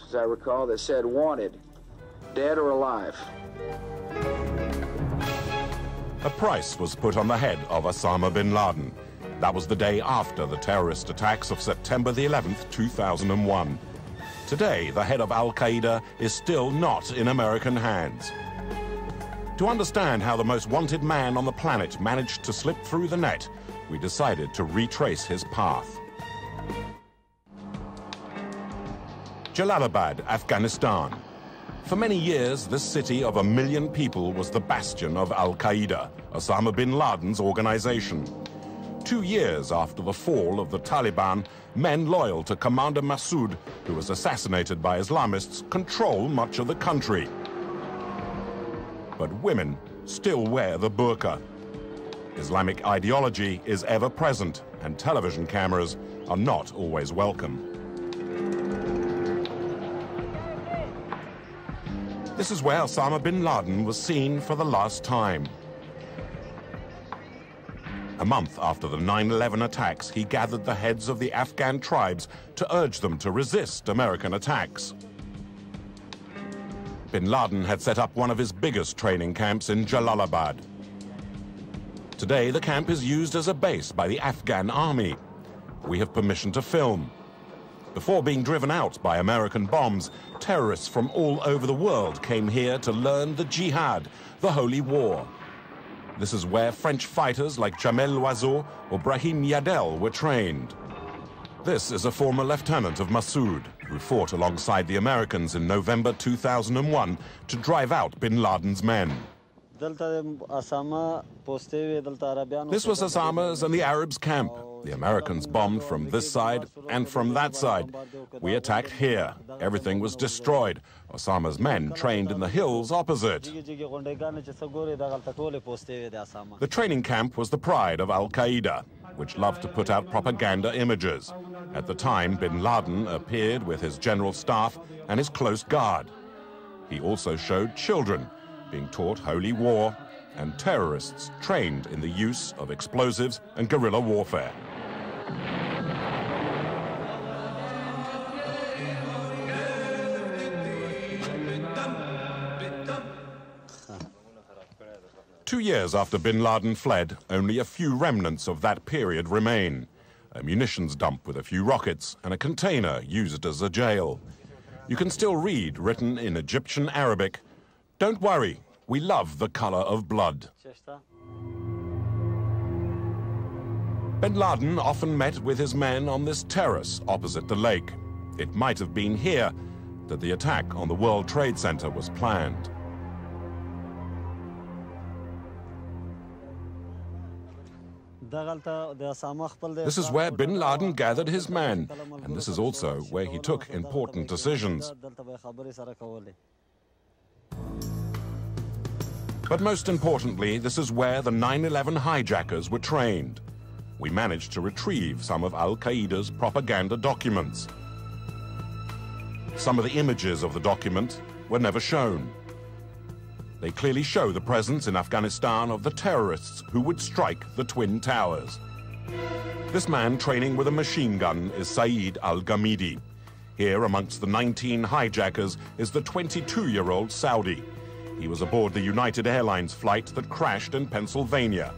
as I recall, that said wanted, dead or alive. A price was put on the head of Osama bin Laden. That was the day after the terrorist attacks of September the 11th, 2001. Today, the head of Al-Qaeda is still not in American hands. To understand how the most wanted man on the planet managed to slip through the net, we decided to retrace his path. Jalalabad, Afghanistan. For many years, this city of 1 million people was the bastion of Al-Qaeda, Osama bin Laden's organization. 2 years after the fall of the Taliban, men loyal to Commander Massoud, who was assassinated by Islamists, control much of the country. But women still wear the burqa. Islamic ideology is ever present, and television cameras are not always welcome. This is where Osama bin Laden was seen for the last time. A month after the 9/11 attacks, he gathered the heads of the Afghan tribes to urge them to resist American attacks. Bin Laden had set up one of his biggest training camps in Jalalabad. Today, the camp is used as a base by the Afghan army. We have permission to film. Before being driven out by American bombs, terrorists from all over the world came here to learn the jihad, the holy war. This is where French fighters like Jamel Loiseau or Brahim Yadel were trained. This is a former lieutenant of Massoud, who fought alongside the Americans in November 2001 to drive out bin Laden's men. This was Osama's and the Arabs' camp. The Americans bombed from this side and from that side. We attacked here. Everything was destroyed. Osama's men trained in the hills opposite. The training camp was the pride of Al-Qaeda, which loved to put out propaganda images. At the time, bin Laden appeared with his general staff and his close guard. He also showed children being taught holy war and terrorists trained in the use of explosives and guerrilla warfare. Two years after bin Laden fled, only a few remnants of that period remain. A munitions dump with a few rockets and a container used as a jail. You can still read, written in Egyptian Arabic, "Don't worry, we love the color of blood." Bin Laden often met with his men on this terrace opposite the lake. It might have been here that the attack on the World Trade Center was planned. This is where bin Laden gathered his men, and this is also where he took important decisions. But most importantly, this is where the 9/11 hijackers were trained. We managed to retrieve some of Al-Qaeda's propaganda documents. Some of the images of the document were never shown. They clearly show the presence in Afghanistan of the terrorists who would strike the Twin Towers. This man training with a machine gun is Saeed al-Ghamidi. Here amongst the 19 hijackers is the 22-year-old Saudi. He was aboard the United Airlines flight that crashed in Pennsylvania.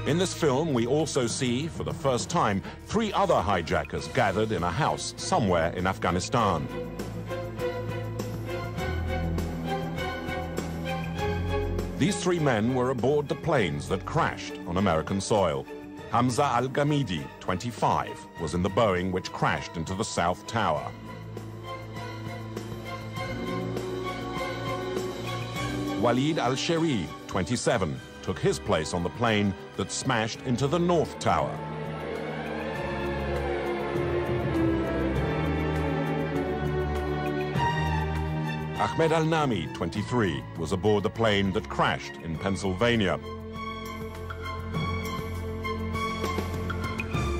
In this film, we also see, for the first time, 3 other hijackers gathered in a house somewhere in Afghanistan. These 3 men were aboard the planes that crashed on American soil. Hamza al-Ghamidi, 25, was in the Boeing which crashed into the South Tower. Walid al-Sheri, 27, took his place on the plane that smashed into the North Tower. Ahmed al-Nami, 23, was aboard the plane that crashed in Pennsylvania.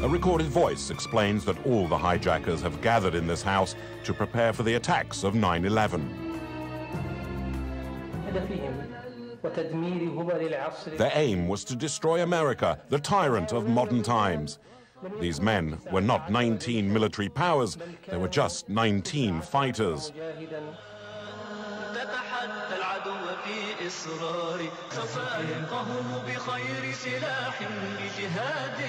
A recorded voice explains that all the hijackers have gathered in this house to prepare for the attacks of 9/11. Their aim was to destroy America, the tyrant of modern times. These men were not 19 military powers, they were just 19 fighters. سوف ألقهم بخير سلاح بجهاد